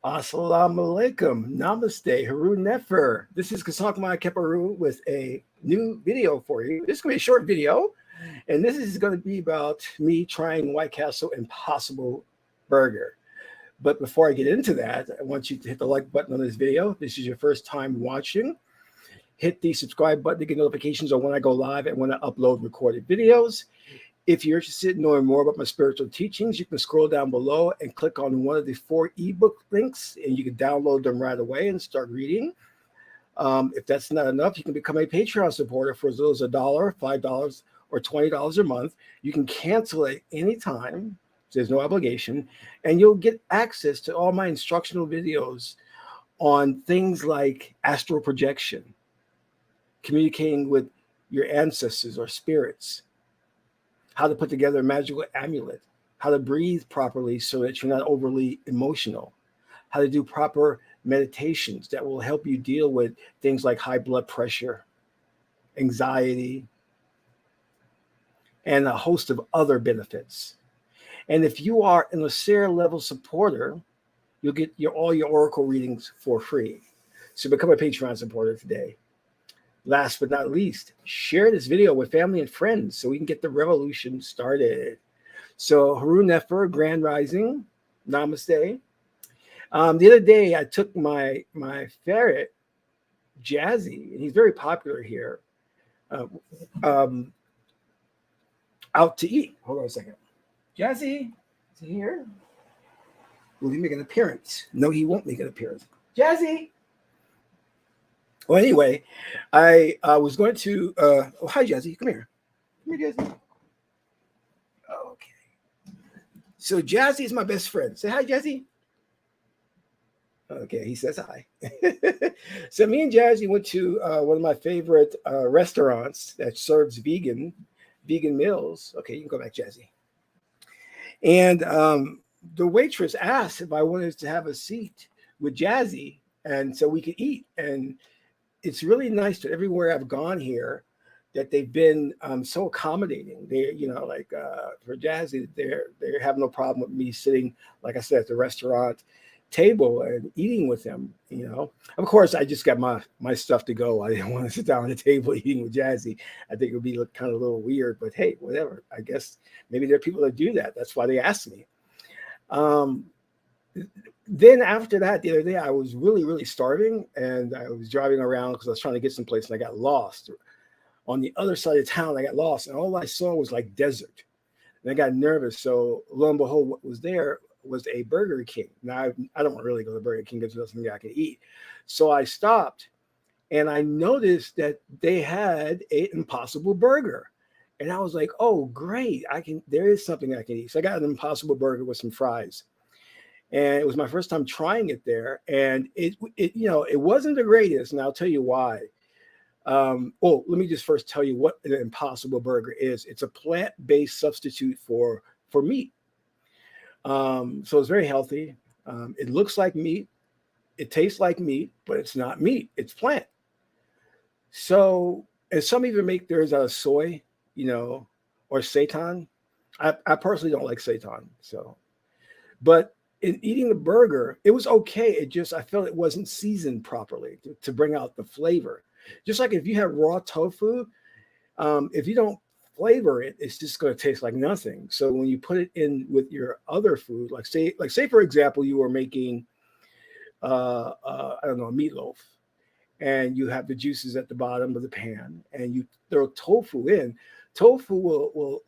Assalamu alaikum. Namaste. Haroon Nefer. This is Qesankh Haroon with a new video for you. This is going to be a short video, and this is going to be about me trying White Castle Impossible Burger. But before I get into that, I want you to hit the like button on this video. This is your first time watching. Hit the subscribe button to get notifications on when I go live and when I upload recorded videos. If you're interested in knowing more about my spiritual teachings, you can scroll down below and click on one of the 4 ebook links, and you can download them right away and start reading. If that's not enough, you can become a Patreon supporter for as little as $1, $5, or $20 a month. You can cancel at any time. There's no obligation, and you'll get access to all my instructional videos on things like astral projection, communicating with your ancestors or spirits, how to put together a magical amulet, how to breathe properly so that you're not overly emotional, how to do proper meditations that will help you deal with things like high blood pressure, anxiety, and a host of other benefits. And if you are an Osira level supporter, you'll get all your Oracle readings for free. So become a Patreon supporter today. Last but not least, share this video with family and friends so we can get the revolution started. So Haroon Nefer, Grand Rising, Namaste. The other day, I took my ferret, Jazzy, and he's very popular here, out to eat. Hold on a second. Jazzy, is he here? Will he make an appearance? No, he won't make an appearance. Jazzy! Well, anyway, I was going to. Oh, hi, Jazzy. Come here. Come here, Jazzy. Okay. So Jazzy is my best friend. Say hi, Jazzy. Okay, he says hi. So me and Jazzy went to one of my favorite restaurants that serves vegan meals. Okay, you can go back, Jazzy. And the waitress asked if I wanted to have a seat with Jazzy, and so we could eat. And it's really nice that everywhere I've gone here that they've been so accommodating. They, for Jazzy, they have no problem with me sitting, like I said, at the restaurant table and eating with them. Of course, I just got my stuff to go. I didn't want to sit down at the table eating with Jazzy. I think it would be kind of a little weird, but hey, whatever. I guess maybe there are people that do that. That's why they asked me. Then after that, the other day, I was really, really starving, and I was driving around because I was trying to get someplace, and I got lost. On the other side of town, I got lost, and all I saw was like desert. And I got nervous. So lo and behold, what was there was a Burger King. Now, I don't really go to Burger King because there's nothing I can eat. So I stopped, and I noticed that they had an Impossible Burger. And I was like, oh, great. There is something I can eat. So I got an Impossible Burger with some fries. And it was my first time trying it there. And it wasn't the greatest. And I'll tell you why. Let me just first tell you what an Impossible Burger is. It's a plant-based substitute for meat. So it's very healthy. It looks like meat. It tastes like meat, but it's not meat. It's plant. So, and some even make theirs out of soy, or seitan. I personally don't like seitan. So, but in eating the burger, it was okay. I felt it wasn't seasoned properly to bring out the flavor. Just like if you have raw tofu, if you don't flavor it, it's just going to taste like nothing. So when you put it in with your other food, like say for example, you were making, I don't know, a meatloaf, and you have the juices at the bottom of the pan, and you throw tofu in. Tofu will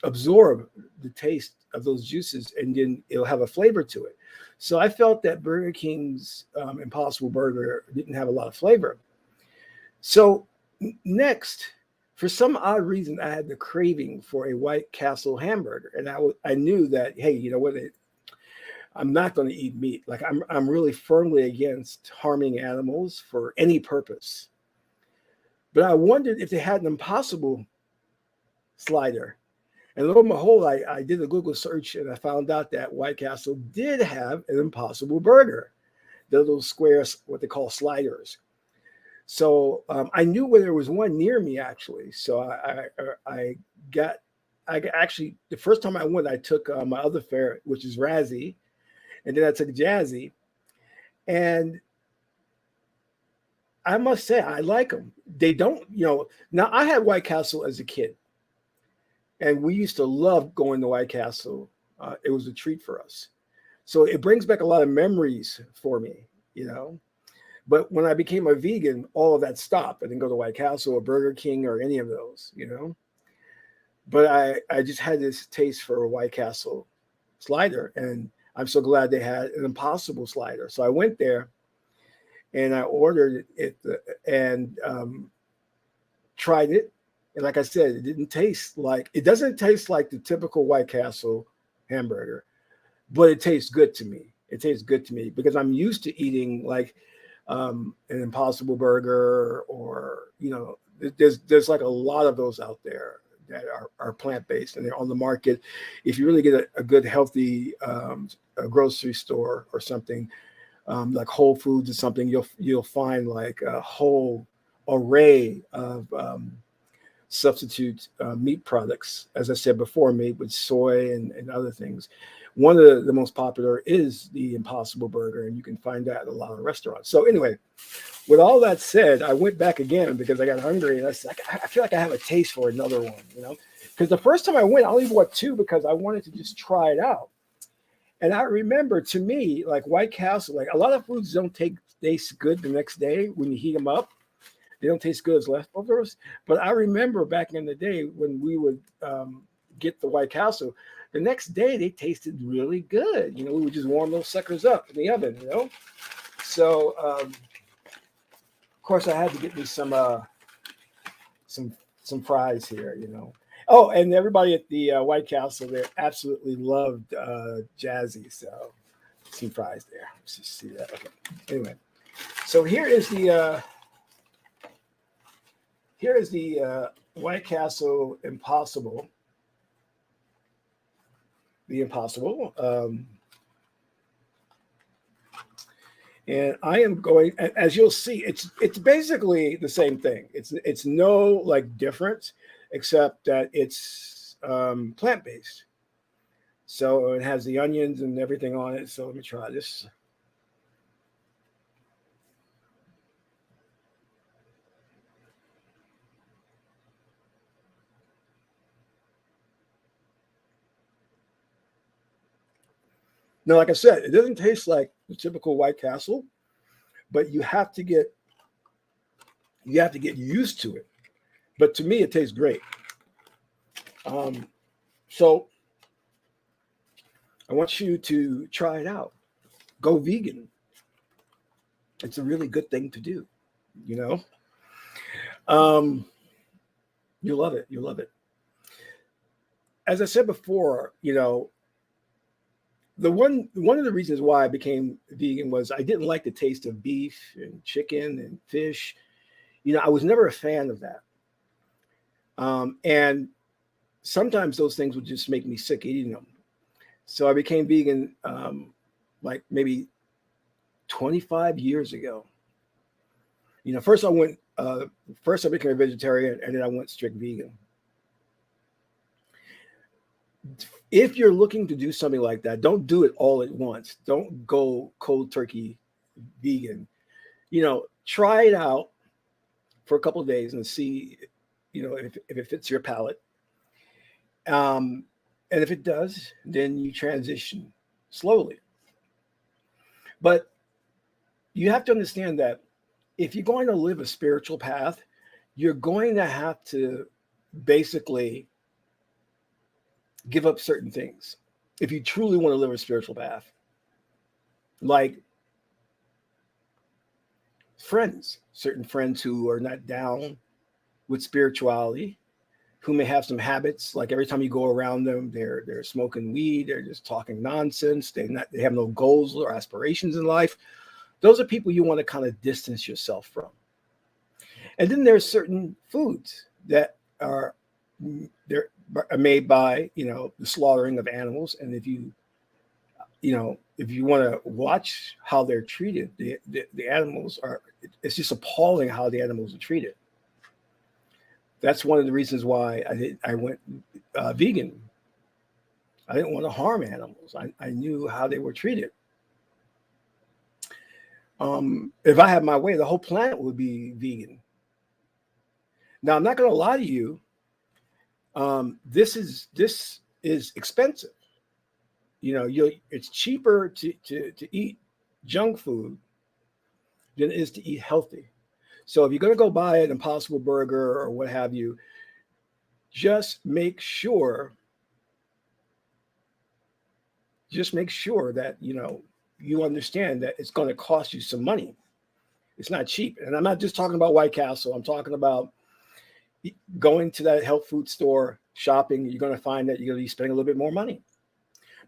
absorb the taste of those juices, and then it'll have a flavor to it. So I felt that Burger King's Impossible Burger didn't have a lot of flavor. So next, for some odd reason, I had the craving for a White Castle hamburger, and I knew that, hey, you know what? I'm not going to eat meat. Like I'm really firmly against harming animals for any purpose. But I wondered if they had an Impossible slider. And lo and behold, I did a Google search, and I found out that White Castle did have an Impossible Burger, the little squares, what they call sliders. So I knew where there was one near me, actually. So I actually, the first time I went, I took my other ferret, which is Razzie, and then I took Jazzy, And I must say, I like them. They don't, now I had White Castle as a kid, and we used to love going to White Castle. It was a treat for us. So it brings back a lot of memories for me, you know. But when I became a vegan, all of that stopped. I didn't go to White Castle or Burger King or any of those, you know. But I just had this taste for a White Castle slider, and I'm so glad they had an Impossible slider. So I went there and I ordered it and tried it. And like I said, it doesn't taste like the typical White Castle hamburger, but it tastes good to me. It tastes good to me because I'm used to eating like an Impossible Burger, or there's like a lot of those out there that are plant-based and they're on the market. If you really get a good healthy a grocery store or something, like Whole Foods or something, you'll find like a whole array of substitute meat products, as I said before, made with soy and other things. One of the most popular is the Impossible Burger, and you can find that at a lot of restaurants. So anyway, with all that said, I went back again because I got hungry, and I said, I feel like I have a taste for another one, because the first time I went, I only bought two because I wanted to just try it out. And I remember, to me, like White Castle, like a lot of foods don't taste good the next day when you heat them up. They don't taste good as leftovers. But I remember back in the day when we would get the White Castle, the next day they tasted really good. We would just warm those suckers up in the oven, So, of course, I had to get me some fries here, Oh, and everybody at the White Castle there absolutely loved Jazzy. So, some fries there. Let's just see that. Okay. Anyway, so here is the White Castle Impossible. The Impossible. And I am going, as you'll see, it's basically the same thing. It's no like difference, except that it's plant-based. So it has the onions and everything on it. So let me try this. Now, like I said, it doesn't taste like the typical White Castle, but you have to get used to it. But to me, it tastes great. So I want you to try it out. Go vegan. It's a really good thing to do. Um, you'll love it. You'll love it. As I said before, one of the reasons why I became vegan was I didn't like the taste of beef and chicken and fish. I was never a fan of that. And sometimes those things would just make me sick eating them. So I became vegan like maybe 25 years ago. First I became a vegetarian, and then I went strict vegan. If you're looking to do something like that, don't do it all at once. Don't go cold turkey vegan. Try it out for a couple of days and see, if it fits your palate. And if it does, then you transition slowly. But you have to understand that if you're going to live a spiritual path, you're going to have to basically give up certain things if you truly want to live a spiritual path. Like certain friends who are not down with spirituality, who may have some habits, like every time you go around them, they're smoking weed, they're just talking nonsense, they have no goals or aspirations in life. Those are people you want to kind of distance yourself from. And then there's certain foods that are made by the slaughtering of animals, and if you want to watch how they're treated, the animals it's just appalling how the animals are treated. That's one of the reasons why I went vegan. I didn't want to harm animals. I knew how they were treated. If I had my way, the whole planet would be vegan. Now, I'm not going to lie to you. This is expensive. It's cheaper to eat junk food than it is to eat healthy. So if you're going to go buy an Impossible Burger or what have you, just make sure that you understand that it's going to cost you some money. It's not cheap. And I'm not just talking about White Castle. I'm talking about going to that health food store, shopping. You're going to find that you're going to be spending a little bit more money,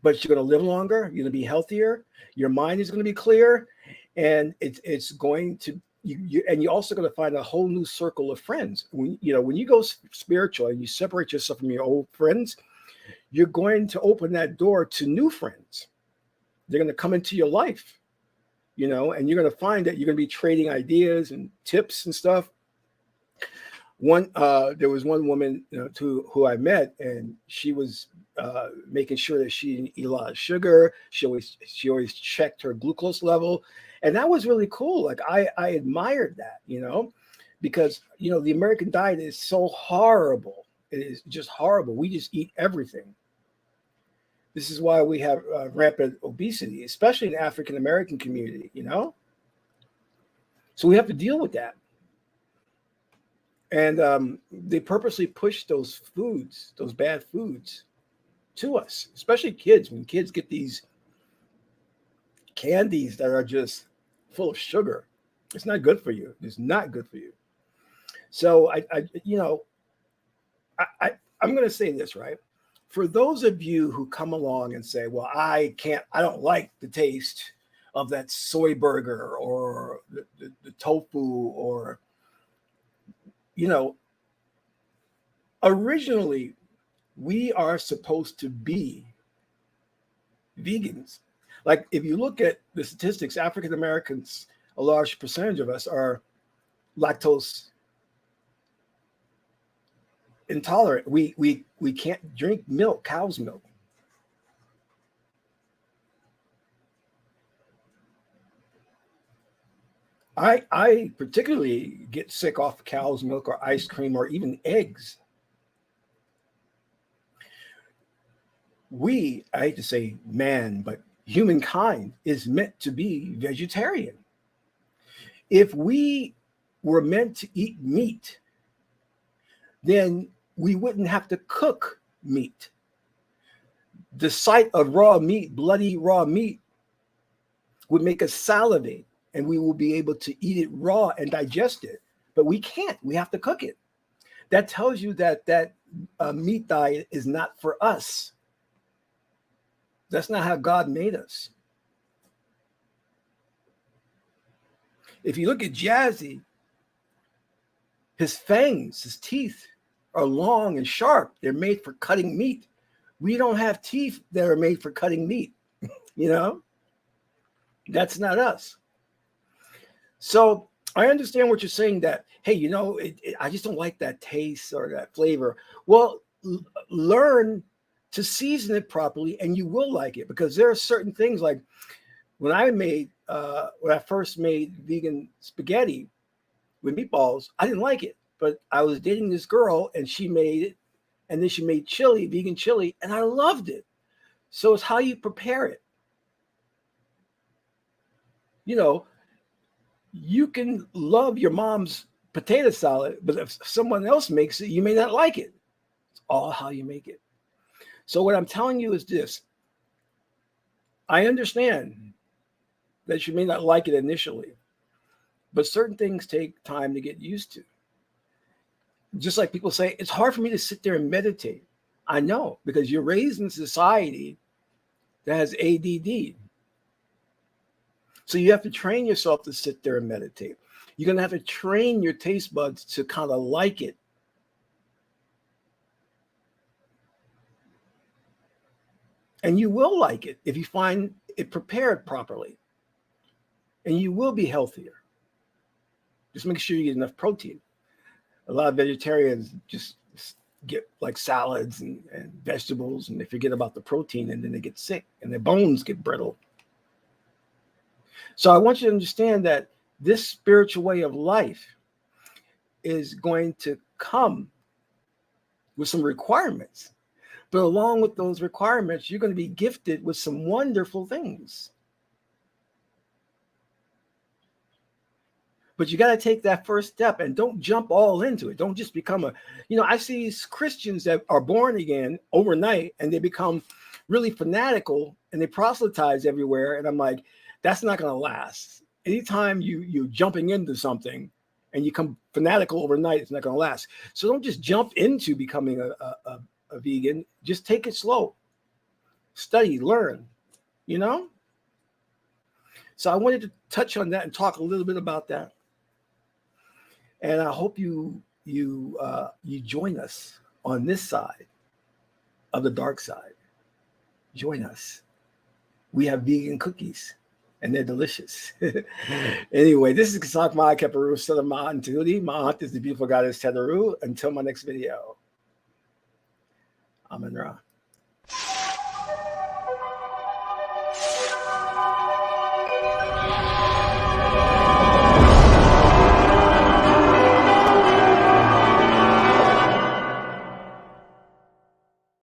but you're going to live longer. You're going to be healthier. Your mind is going to be clear, and it's going to and you're also going to find a whole new circle of friends. When you go spiritual and you separate yourself from your old friends, you're going to open that door to new friends. They're going to come into your life, and you're going to find that you're going to be trading ideas and tips and stuff. There was one woman who I met, and she was making sure that she didn't eat a lot of sugar. She always checked her glucose level, and that was really cool. Like I admired that, because the American diet is so horrible. It is just horrible. We just eat everything. This is why we have rampant obesity, especially in the African American community. So we have to deal with that. And they purposely push those bad foods to us, especially kids. When kids get these candies that are just full of sugar, it's not good for you. It's not good for you. So I'm going to say this, right? For those of you who come along and say, well, I don't like the taste of that soy burger or the tofu or, originally we are supposed to be vegans. Like if you look at the statistics, African Americans, a large percentage of us are lactose intolerant. We can't drink milk, cow's milk. I particularly get sick off cow's milk or ice cream or even eggs. I hate to say man, but humankind is meant to be vegetarian. If we were meant to eat meat, then we wouldn't have to cook meat. The sight of raw meat, bloody raw meat, would make us salivate, and we will be able to eat it raw and digest it. But we can't. We have to cook it. That tells you that meat diet is not for us. That's not how God made us. If you look at Jazzy, his fangs, his teeth are long and sharp. They're made for cutting meat. We don't have teeth that are made for cutting meat. That's not us. So I understand what you're saying that, hey, I just don't like that taste or that flavor. Well, learn to season it properly and you will like it, because there are certain things like when I first made vegan spaghetti with meatballs, I didn't like it, but I was dating this girl and she made it, and then she made vegan chili, and I loved it. So it's how you prepare it. You can love your mom's potato salad, but if someone else makes it, you may not like it. It's all how you make it. So what I'm telling you is this. I understand that you may not like it initially, but certain things take time to get used to. Just like people say, it's hard for me to sit there and meditate. I know, because you're raised in a society that has ADD. So you have to train yourself to sit there and meditate. You're going to have to train your taste buds to kind of like it. And you will like it if you find it prepared properly. And you will be healthier. Just make sure you get enough protein. A lot of vegetarians just get like salads and vegetables, and they forget about the protein, and then they get sick and their bones get brittle. So I want you to understand that this spiritual way of life is going to come with some requirements. But along with those requirements, you're going to be gifted with some wonderful things. But you got to take that first step and don't jump all into it. Don't just become I see Christians that are born again overnight and they become really fanatical and they proselytize everywhere. And I'm like, that's not going to last. Anytime you're jumping into something and you become fanatical overnight, it's not going to last. So don't just jump into becoming a vegan. Just take it slow. Study, learn, So I wanted to touch on that and talk a little bit about that. And I hope you join us on this side of the dark side. Join us. We have vegan cookies, and they're delicious. Anyway, this is Qesankh Ma Keperu Salama Antuli. Ma Aunt is the beautiful goddess Teteru. Until my next video. Amen Ra.